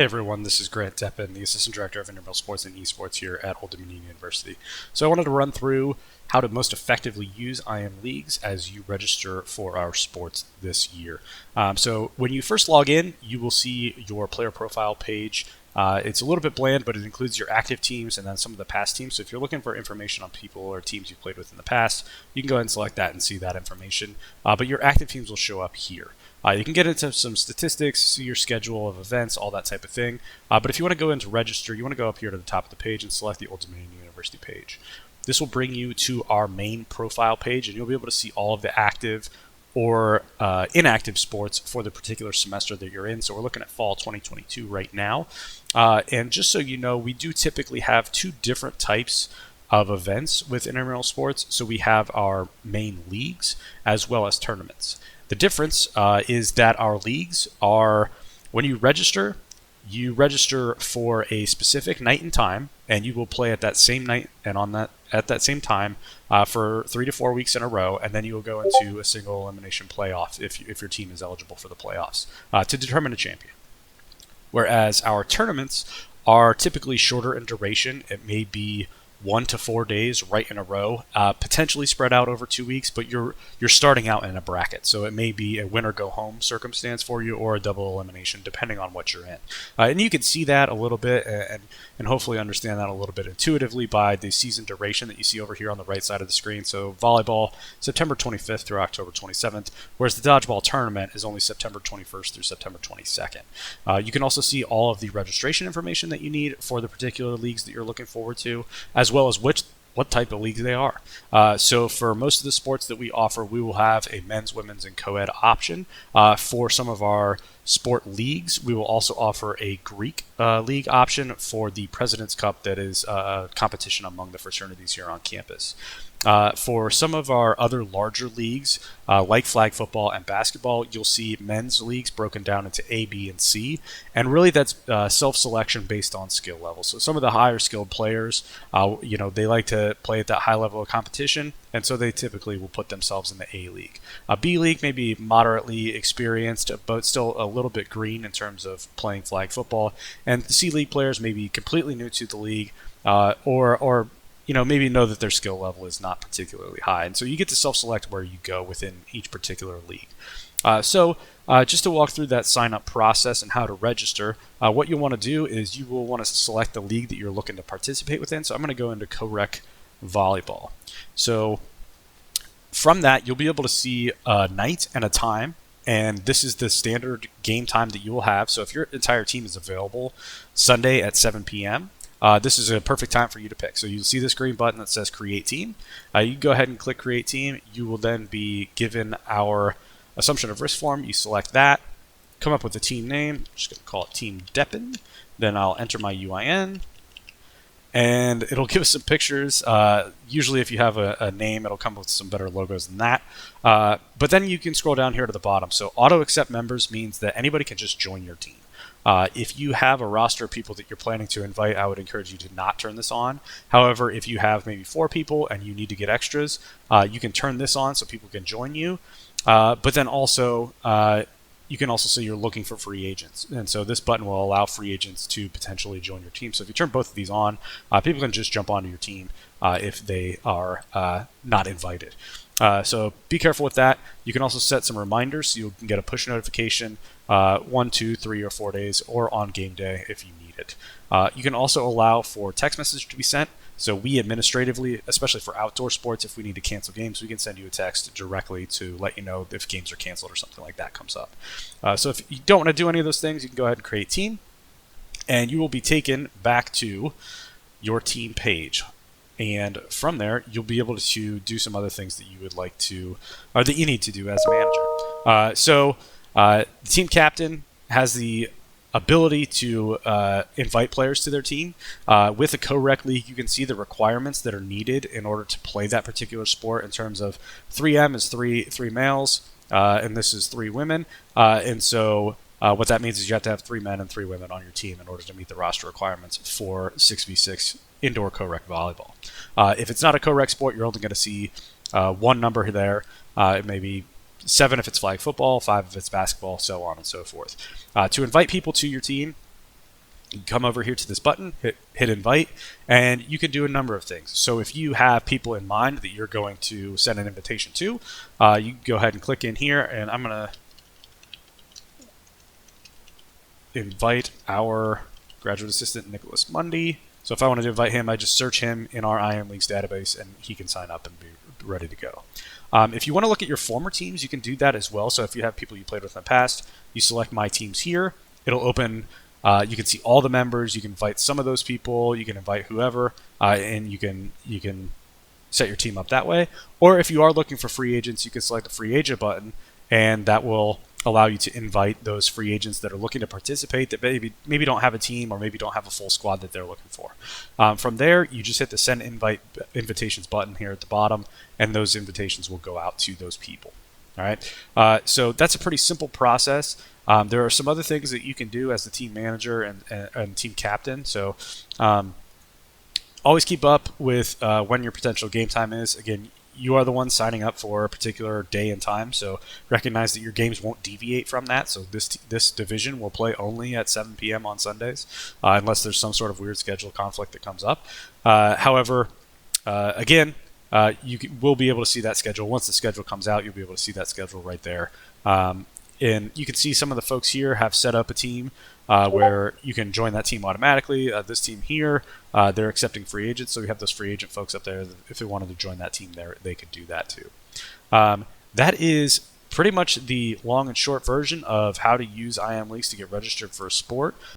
Hey everyone, this is Grant Deppen, the Assistant Director of Intramural Sports and Esports here at Old Dominion University. So I wanted to run through how to most effectively use IM Leagues as you register for our sports this year. So when you first log in, you will see your player profile page. It's a little bit bland, but it includes your active teams and then some of the past teams. So if you're looking for information on people or teams you've played with in the past, you can go ahead and select that and see that information. But your active teams will show up here. You can get into some statistics, see your schedule of events, all that type of thing. But if you want to go into register, you want to go up here to the top of the page and select the Old Dominion University page. This will bring you to our main profile page, and you'll be able to see all of the active or inactive sports for the particular semester that you're in. So we're looking at fall 2022 right now. And just so you know, we do typically have two different types of events with intramural sports. So we have our main leagues as well as tournaments. The difference is that our leagues are, when you register for a specific night and time, and you will play at that same night and at that same time for 3 to 4 weeks in a row, and then you will go into a single elimination playoff if your team is eligible for the playoffs to determine a champion. Whereas our tournaments are typically shorter in duration. It may be 1 to 4 days right in a row, potentially spread out over 2 weeks, but you're starting out in a bracket, so it may be a win or go home circumstance for you or a double elimination depending on what you're in. And you can see that a little bit and hopefully understand that a little bit intuitively by the season duration that you see over here on the right side of the screen. So volleyball, September 25th through October 27th, whereas the dodgeball tournament is only September 21st through September 22nd. You can also see all of the registration information that you need for the particular leagues that you're looking forward to, as well as what type of leagues they are. So for most of the sports that we offer, we will have a men's, women's, and co-ed option. For some of our sport leagues, we will also offer a Greek league option for the President's Cup that is a competition among the fraternities here on campus. For some of our other larger leagues, like flag football and basketball, you'll see men's leagues broken down into A, B, and C, and really that's self-selection based on skill level. So some of the higher skilled players, they like to play at that high level of competition, and so they typically will put themselves in the A league. B league may be moderately experienced, but still a little bit green in terms of playing flag football, and the C league players may be completely new to the league, or maybe know that their skill level is not particularly high. And so you get to self-select where you go within each particular league. So just to walk through that sign-up process and how to register, what you'll want to do is you will want to select the league that you're looking to participate within. So I'm going to go into co-rec volleyball. So from that, you'll be able to see a night and a time. And this is the standard game time that you will have. So if your entire team is available Sunday at 7 p.m., this is a perfect time for you to pick. So you'll see this green button that says Create Team. You can go ahead and click Create Team. You will then be given our Assumption of Risk form. You select that, come up with a team name. I'm just going to call it Team Deppen. Then I'll enter my UIN. And it'll give us some pictures. Usually if you have a name, it'll come with some better logos than that. But then you can scroll down here to the bottom. So Auto Accept Members means that anybody can just join your team. If you have a roster of people that you're planning to invite, I would encourage you to not turn this on. However, if you have maybe 4 people and you need to get extras, you can turn this on so people can join you. But then also, you can also say you're looking for free agents. And so this button will allow free agents to potentially join your team. So if you turn both of these on, people can just jump onto your team if they are not invited. So be careful with that. You can also set some reminders so you can get a push notification 1, 2, 3, or 4 days, or on game day if you need it. You can also allow for text message to be sent. So we administratively, especially for outdoor sports, if we need to cancel games, we can send you a text directly to let you know if games are canceled or something like that comes up. So if you don't want to do any of those things, you can go ahead and create team, and you will be taken back to your team page. And from there, you'll be able to do some other things that you would like to, or that you need to do as a manager. The team captain has the ability to invite players to their team. With a co-rec league, you can see the requirements that are needed in order to play that particular sport in terms of 3M is three males, and this is 3 women. And so what that means is you have to have 3 men and 3 women on your team in order to meet the roster requirements for 6v6 indoor co-rec volleyball. If it's not a co-rec sport, you're only going to see one number there. It may be 7 if it's flag football, 5 if it's basketball, so on and so forth. To invite people to your team, You can come over here to this button, hit invite, and you can do a number of things. So if you have people in mind that you're going to send an invitation to, you can go ahead and click in here, and I'm going to invite our graduate assistant, Nicholas Mundy. So if I wanted to invite him, I just search him in our IM Leagues database, and he can sign up and be ready to go. If you want to look at your former teams, you can do that as well. So if you have people you played with in the past, you select My Teams here. It'll open. You can see all the members. You can invite some of those people. You can invite whoever, and you can set your team up that way. Or if you are looking for free agents, you can select the free agent button, and that will allow you to invite those free agents that are looking to participate that maybe don't have a team or maybe don't have a full squad that they're looking for. From there, you just hit the send invitations button here at the bottom, and those invitations will go out to those people. All right. So that's a pretty simple process. There are some other things that you can do as the team manager and team captain. So always keep up with when your potential game time is. Again, you are the one signing up for a particular day and time, so recognize that your games won't deviate from that. So this division will play only at 7 p.m. on Sundays, unless there's some sort of weird schedule conflict that comes up. However, again, will be able to see that schedule. Once the schedule comes out, you'll be able to see that schedule right there. And you can see some of the folks here have set up a team where you can join that team automatically. This team here, they're accepting free agents, so we have those free agent folks up there. If they wanted to join that team there, they could do that too. That is pretty much the long and short version of how to use IM Leagues to get registered for a sport.